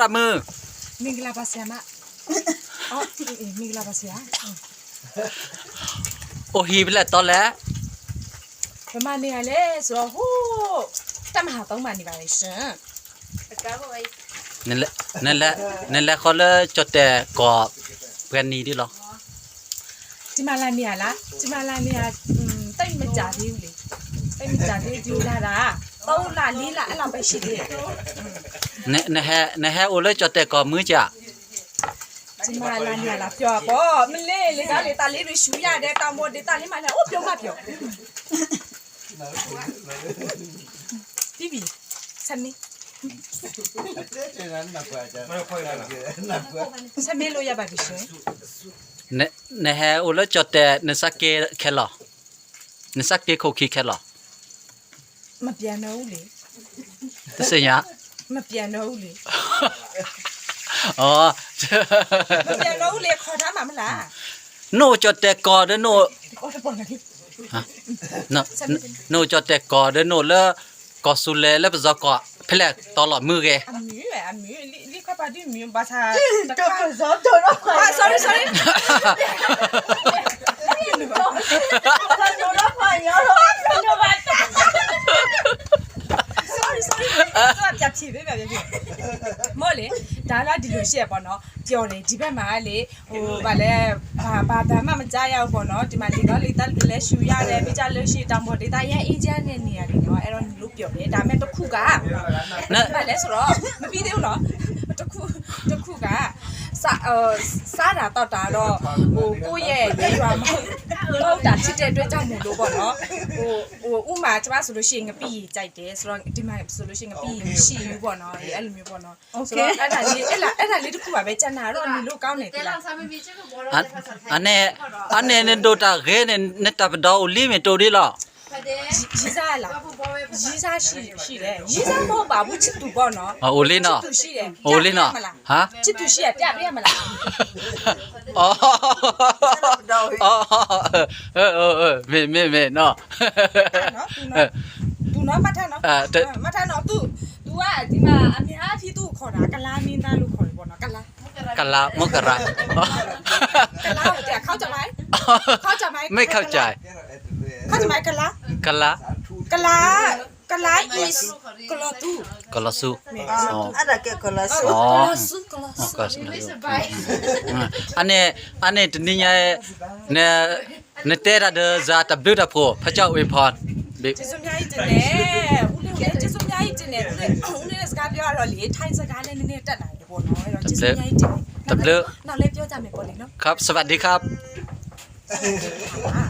ระมือ မင်္ဂလာပါဆရာမအော်မင်္ဂလာပါဆရာ โอฮีไปแล้วตอนแล้ว ဘယ်မှာနေရလဲဆိုတော့ဟိုးတမဟာသုံးမှနေပါလေရှင်တကားပါပဲ นั่นแหละเขาเลยจดแต่กอเพื่อนนี้ดิหรอ ဒီမှာလာနေရလားဒီမှာလာနေရတိတ်မကြသေးဘူးလေတိတ်မကြသေးဘူးလာတာ3လ4လအဲ့လောက်ပဲရှိသေးတယ် นะฮะโอเลยจดแต่กอมือจ้ะ ဒီမှာလာနေရလားပြောပေါ့မလေးလေသားလေတာလေးတွေရှူရတယ်တောင်ပေါ်ဒေတာလေးမှလည်းဟိုပြောမှပြောပြီးဆမ်မီဆမ်မီလို့ရပါပြီရှင် นะฮะโอเลยจดแต่นสักเกแค่หรอนสักเกโคคีแค่หรอ မပြန်တော့ဘူးလေ ตะเสีย မပြန်တော့ဘူးလေ อ๋อ မပြန်တော့ဘူးလေခေါ်ထားမှာမလား โนจดแต่กอเด้อโน အော်တပေါ်နေပြီ ฮะโนจดแต่กอเด้อโนแล้วกอสุเลแล้วปะซอกอเพลตลอดมือแก အမီးအမီးလီခပါဒီမီဘာသာတခါ ဇောတော်တော့ခွာ sorry တော်တော့ခွာရောတော့ပါ sorry ပြဖြေပေးပြဖြေမော်လေဒါလာဒီလိုရှက်ပေါ့နော်ပျော်တယ်ဒီဘက်မှာလေဟိုဗာလဲဘာမှမကြားရဘူးပေါ့နော်ဒီမှာလေတော့လေတက်လဲရှူရတယ်ပြီးကြလို့ရှိတောင်ပေါ်ဒေတာရဲ့အင်ဂျင်နဲ့နေရတယ်နော်အဲ့တော့လို့ပျော်တယ်ဒါမဲ့တစ်ခုကဘာလဲဆိုတော့မပြီးသေးဘူးနော်တစ်ခုကစားတာတော့တာတော့ဟိုကိုယ့်ရဲ့ရွာမဟုတ်တာဖြစ်တဲ့အတွက်ကြောင့်မို့လို့ပေါ့နော်ဟိုဥမာကျမဆိုလို့ရှိရင်ငပိကြိုက်တယ်ဆိုတော့ဒီမှာဆိုလို့ရှိရင်ငပိမရှိဘူးပေါ့နော်အဲ့လိုမျိုးပေါ့နော်ဆိုတော့အဲ့ဒါလေးတစ်ခုပါပဲကျန်တာတော့အနီလို့ကောင်းနေတယ်လား อันนี้เนี่ยโดตาเกเนี่ยเนี่ยตะปดอลิเมโตดิหรอ ရီစားလားရီစားရှိတယ်ရီစားမဟုတ်ပါဘူးချစ်သူပေါ့နော် โอลิเนาะ ချစ်သူရှိတယ် โอลิเนาะฮะ ချစ်သူရှိရပြပေးရမလား อ๋อเมเนาะ နော်သူနော်မထနော်မထနော်သူကဒီမှာအများကြီးသူ့ခေါ်တာကလားမင်းသားလို့ခေါ်တယ်ပေါ့နော်ကလား กะลามกะระ ကလားကိုတဲ့เข้าใจไหมเข้าใจไหม ไม่เข้าใจ เข้าใจไหมกะလား กะละ กะလား is กะละตู กะละสุอ๋อ အဲ့ဒါကကလဆ อ๋อ กะละสุกะละ อ๋อ สุ ก็อันนี้ตนิยะเนี่ยเตระเดซาตะบลุตะโพพระเจ้าอวยพร ကျေးဇူးများကြီးတင်တယ်ဦးလေးလည်းကျေးဇူးများကြီးတင်တယ်ဦးလေးစကားပြောရတော့လေထိုင်းစကားလည်းနည်းနည်းတက်လာတယ်ပေါ့နော်အဲ့တော့ကျေးဇူးများကြီးတင်တယ်နောက်လည်းပြောကြမယ်ပေါ့လေနော် ครับสวัสดีครับ အာ